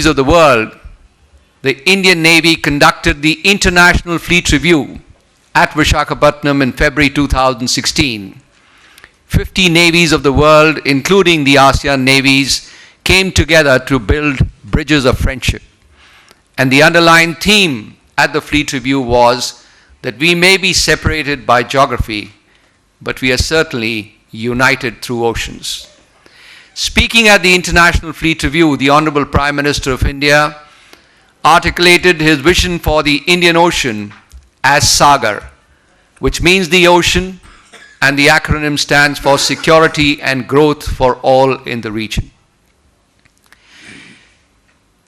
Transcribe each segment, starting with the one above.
of the world, the Indian Navy conducted the International Fleet Review at Visakhapatnam in February 2016. 50 navies of the world, including the ASEAN navies, came together to build bridges of friendship. And the underlying theme at the Fleet Review was that we may be separated by geography, but we are certainly united through oceans. Speaking at the International Fleet Review, the Honorable Prime Minister of India articulated his vision for the Indian Ocean as SAGAR, which means the ocean, and the acronym stands for Security and Growth for All in the region.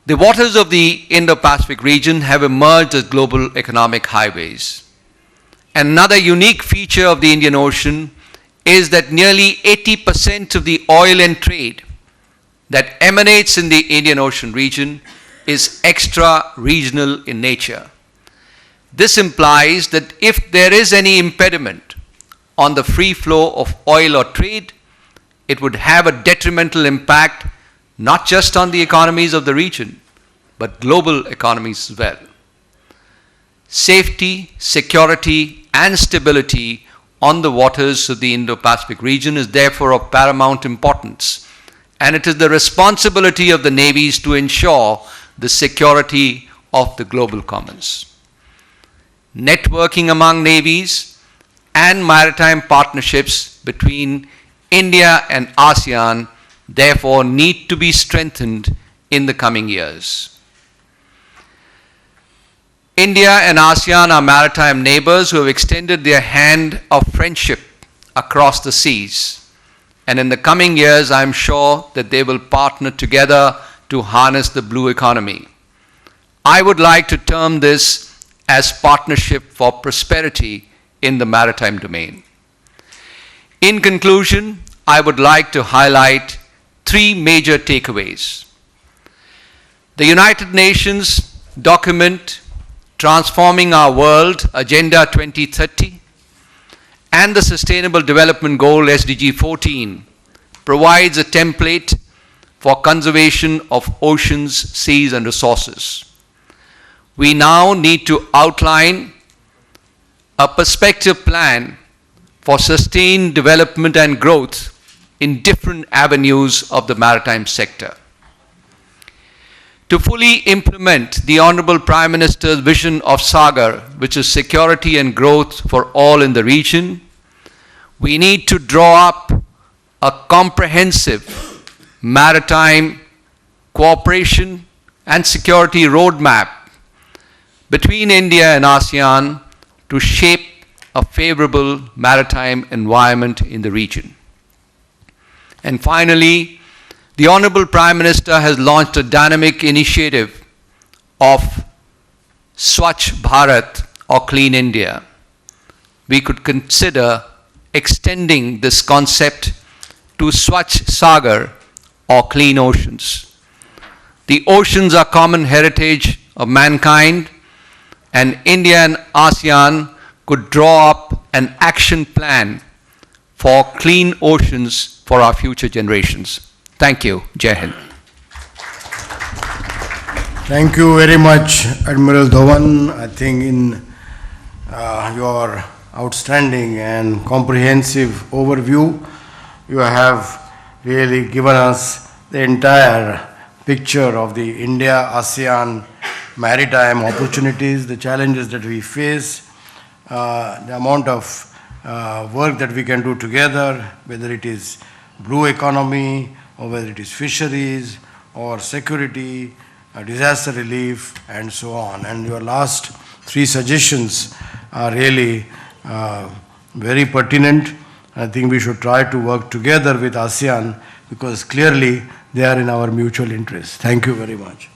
The waters of the Indo-Pacific region have emerged as global economic highways. Another unique feature of the Indian Ocean is that nearly 80% of the oil and trade that emanates in the Indian Ocean region is extra-regional in nature. This implies that if there is any impediment on the free flow of oil or trade, it would have a detrimental impact not just on the economies of the region, but global economies as well. Safety, security, and stability on the waters of the Indo-Pacific region is therefore of paramount importance, and it is the responsibility of the navies to ensure the security of the global commons. Networking among navies and maritime partnerships between India and ASEAN therefore need to be strengthened in the coming years. India and ASEAN are maritime neighbors who have extended their hand of friendship across the seas. And in the coming years, I am sure that they will partner together to harness the blue economy. I would like to term this as partnership for prosperity in the maritime domain. In conclusion, I would like to highlight three major takeaways. The United Nations document Transforming Our World, Agenda 2030, and the Sustainable Development Goal, SDG 14, provides a template for conservation of oceans, seas, and resources. We now need to outline a perspective plan for sustained development and growth in different avenues of the maritime sector. To fully implement the Honorable Prime Minister's vision of SAGAR, which is security and growth for all in the region, we need to draw up a comprehensive maritime cooperation and security roadmap between India and ASEAN to shape a favorable maritime environment in the region. And finally, the Honorable Prime Minister has launched a dynamic initiative of Swachh Bharat or Clean India. We could consider extending this concept to Swachh Sagar or clean oceans. The oceans are common heritage of mankind, and India and ASEAN could draw up an action plan for clean oceans for our future generations. Thank you. Jai Hind. Thank you very much, Admiral Dhawan. I think in your outstanding and comprehensive overview, you have really given us the entire picture of the India-ASEAN maritime opportunities, the challenges that we face, the amount of work that we can do together, whether it is blue economy, or whether it is fisheries, or security, disaster relief, and so on. And your last three suggestions are really very pertinent. I think we should try to work together with ASEAN because clearly they are in our mutual interest. Thank you very much.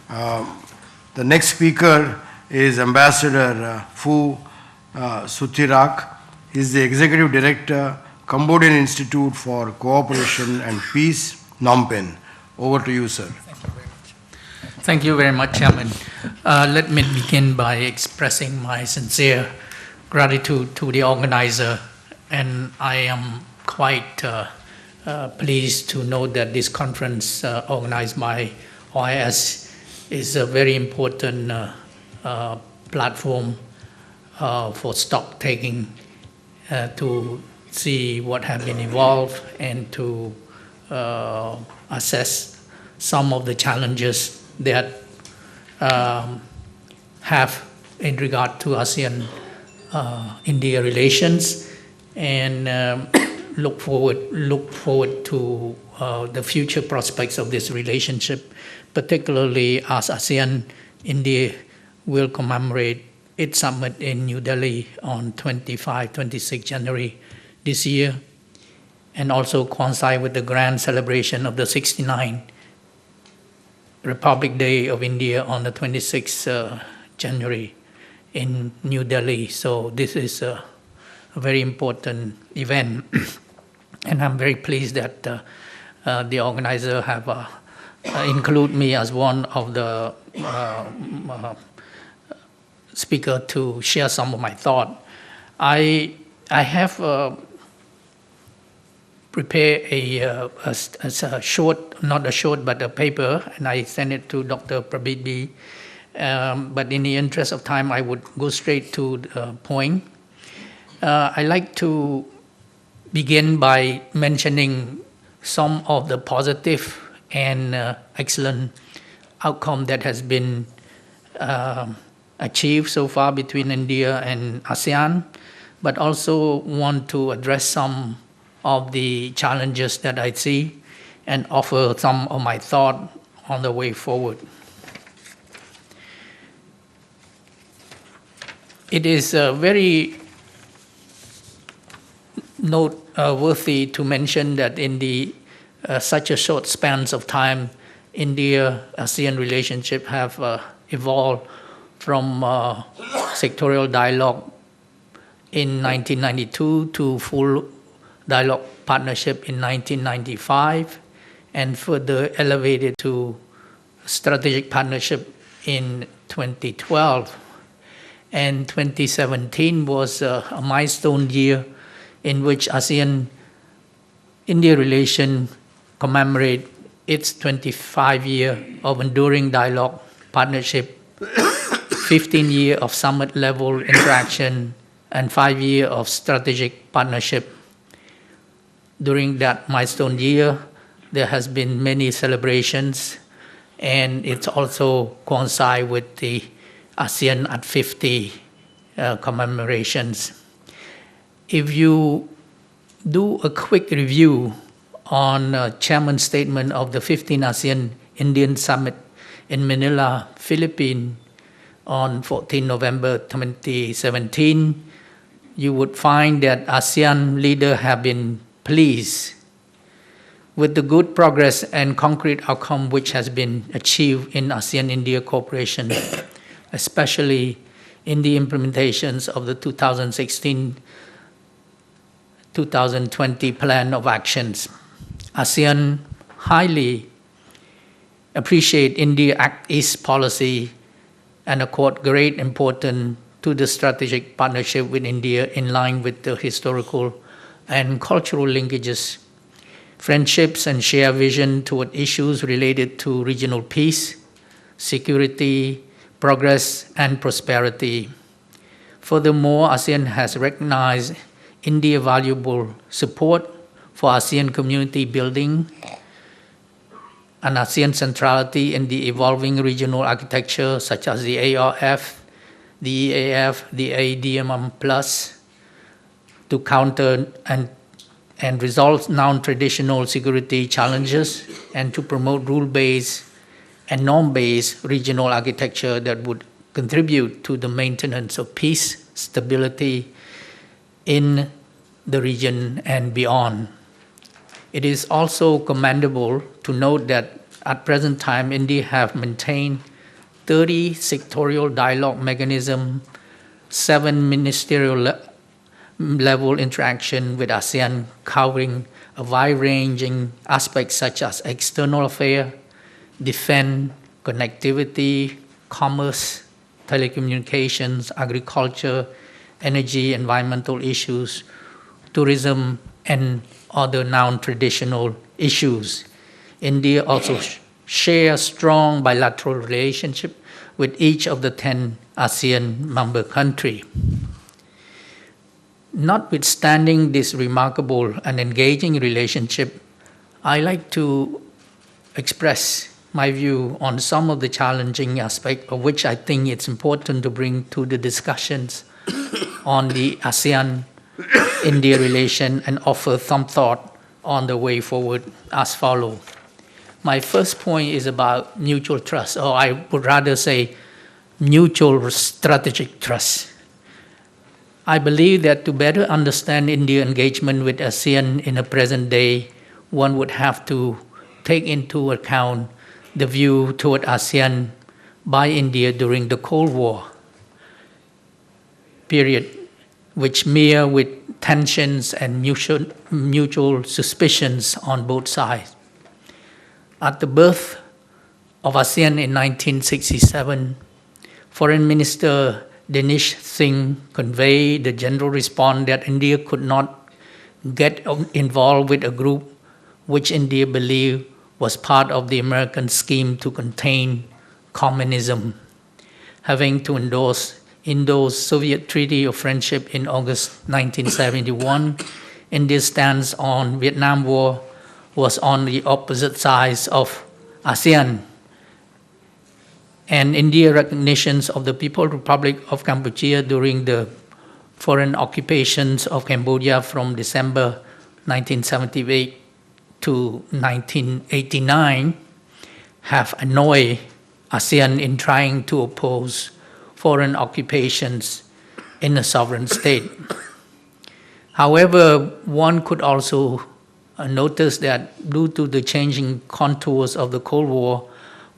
The next speaker is Ambassador Phu Suthirak. He is the Executive Director, Cambodian Institute for Cooperation and Peace, Phnom Penh. Over to you, sir. Thank you very much, Chairman. Let me begin by expressing my sincere gratitude to the organizer, and I am quite pleased to know that this conference organized by OIS is a very important platform for stock taking to see what have been evolved and to assess some of the challenges that have in regard to ASEAN-India relations, and look forward to the future prospects of this relationship, particularly as ASEAN-India will commemorate its summit in New Delhi on 25-26 January this year, and also coincide with the grand celebration of the 69th Republic Day of India on the 26th January in New Delhi. So this is a very important event, and I'm very pleased that the organizer have include me as one of the speaker to share some of my thought. I have prepared a short, not a short, but a paper, and I sent it to Dr. Prabir B. But in the interest of time, I would go straight to the point. I like to begin by mentioning some of the positive and excellent outcome that has been achieved so far between India and ASEAN, but also want to address some of the challenges that I see and offer some of my thought on the way forward. It is very noteworthy to mention that in the such a short span of time, India-ASEAN relationship have evolved from sectorial dialogue in 1992 to full dialogue partnership in 1995, and further elevated to strategic partnership in 2012. And 2017 was a milestone year in which ASEAN-India relation commemorate its 25-year of enduring dialogue partnership, 15 year of summit level interaction, and 5 year of strategic partnership. During that milestone year, there has been many celebrations, and it's also coincide with the ASEAN at 50 commemorations. If you do a quick review on Chairman's statement of the 15th ASEAN-Indian Summit in Manila, Philippines on 14 November 2017, you would find that ASEAN leaders have been pleased with the good progress and concrete outcome which has been achieved in ASEAN-India cooperation, especially in the implementations of the 2016-2020 Plan of Actions. ASEAN highly appreciate India Act East policy and accord great importance to the strategic partnership with India in line with the historical and cultural linkages, friendships, and shared vision toward issues related to regional peace, security, progress, and prosperity. Furthermore, ASEAN has recognized India's valuable support for ASEAN community building and ASEAN centrality in the evolving regional architecture such as the ARF, the EAF, the ADMM+, to counter and resolve non-traditional security challenges and to promote rule-based and norm-based regional architecture that would contribute to the maintenance of peace, stability in the region and beyond. It is also commendable to note that at present time, India have maintained 30 sectorial dialogue mechanisms, 7 ministerial level interaction with ASEAN covering a wide-ranging aspects such as external affairs, defense, connectivity, commerce, telecommunications, agriculture, energy, environmental issues, tourism, and other non-traditional issues. India also share strong bilateral relationship with each of the 10 ASEAN member countries. Notwithstanding this remarkable and engaging relationship, I like to express my view on some of the challenging aspects of which I think it's important to bring to the discussions on the ASEAN-India relation and offer some thought on the way forward as follows. My first point is about mutual trust, or I would rather say mutual strategic trust. I believe that to better understand India's engagement with ASEAN in the present day, one would have to take into account the view toward ASEAN by India during the Cold War period, which mirror with tensions and mutual suspicions on both sides. At the birth of ASEAN in 1967, Foreign Minister Dinesh Singh conveyed the general response that India could not get involved with a group which India believed was part of the American scheme to contain communism, having to endorse Indo-Soviet Treaty of Friendship in August 1971. India's stance on Vietnam War was on the opposite sides of ASEAN, and India's recognitions of the People's Republic of Cambodia during the foreign occupations of Cambodia from December 1978 to 1989 have annoyed ASEAN in trying to oppose foreign occupations in a sovereign state. However, one could also notice that due to the changing contours of the Cold War,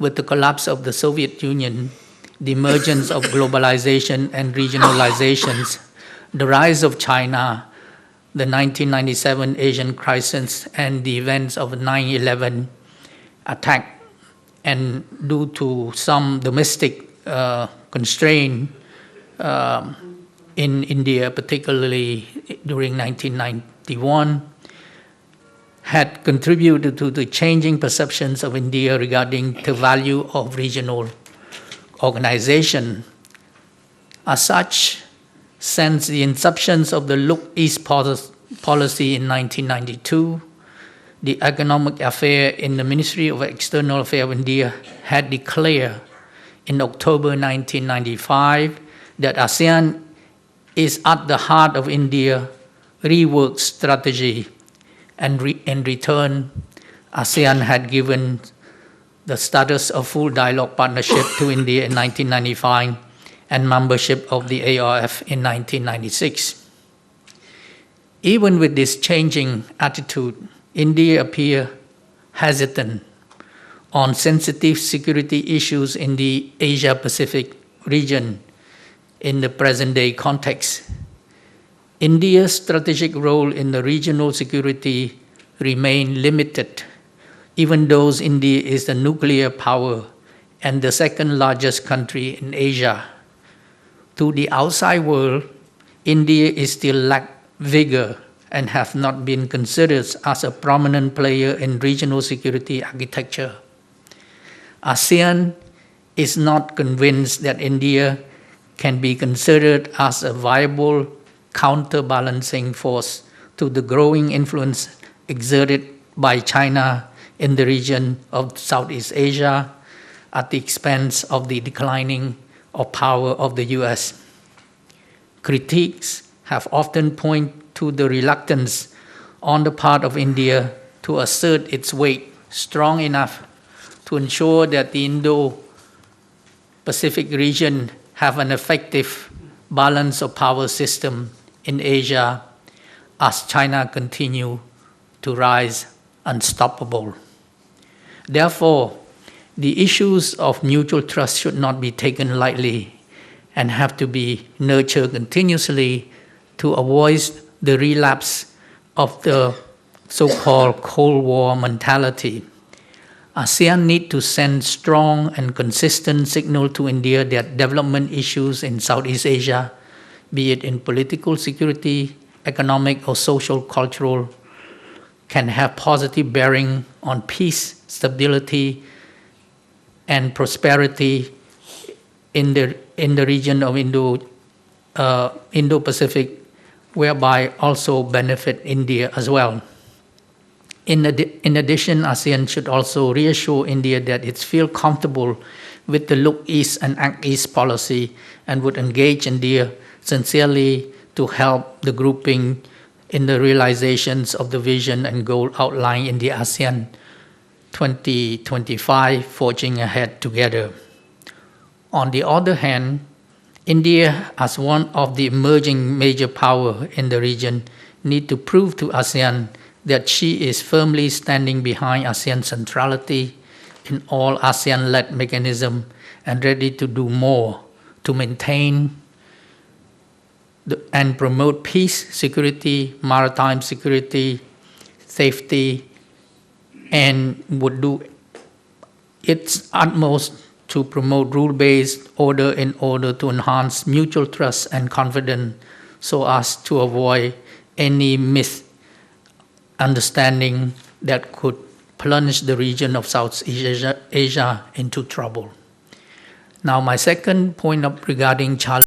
with the collapse of the Soviet Union, the emergence of globalization and regionalizations, the rise of China, the 1997 Asian crisis, and the events of 9/11 attack, and due to some domestic constraint in India, particularly during 1991, had contributed to the changing perceptions of India regarding the value of regional organization. As such, since the inception of the Look East policy in 1992, the Economic Affairs in the Ministry of External Affairs of India had declared in October 1995 that ASEAN is at the heart of India's reworked strategy, and in return, ASEAN had given the status of full dialogue partnership to India in 1995 and membership of the ARF in 1996. Even with this changing attitude, India appears hesitant on sensitive security issues in the Asia-Pacific region in the present-day context. India's strategic role in the regional security remains limited, even though India is the nuclear power and the second largest country in Asia. To the outside world, India is still lack vigor and have not been considered as a prominent player in regional security architecture. ASEAN is not convinced that India can be considered as a viable counterbalancing force to the growing influence exerted by China in the region of Southeast Asia at the expense of the declining of power of the US. Critiques have often pointed to the reluctance on the part of India to assert its weight strong enough to ensure that the Indo-Pacific region have an effective balance of power system in Asia as China continue to rise unstoppable. Therefore, the issues of mutual trust should not be taken lightly and have to be nurtured continuously to avoid the relapse of the so-called Cold War mentality. ASEAN need to send strong and consistent signal to India that development issues in Southeast Asia, be it in political security, economic or social, cultural, can have positive bearing on peace, stability, and prosperity in the region of Indo-Pacific, whereby also benefit India as well. In addition, ASEAN should also reassure India that it feels comfortable with the Look East and Act East policy and would engage India sincerely to help the grouping in the realizations of the vision and goal outlined in the ASEAN 2025 Forging Ahead Together. On the other hand, India, as one of the emerging major powers in the region, needs to prove to ASEAN that she is firmly standing behind ASEAN centrality in all ASEAN-led mechanisms and ready to do more to maintain and promote peace, security, maritime security, safety, and would do its utmost to promote rule-based order in order to enhance mutual trust and confidence so as to avoid any misunderstanding that could plunge the region of Southeast Asia into trouble. Now, my second point regarding challenge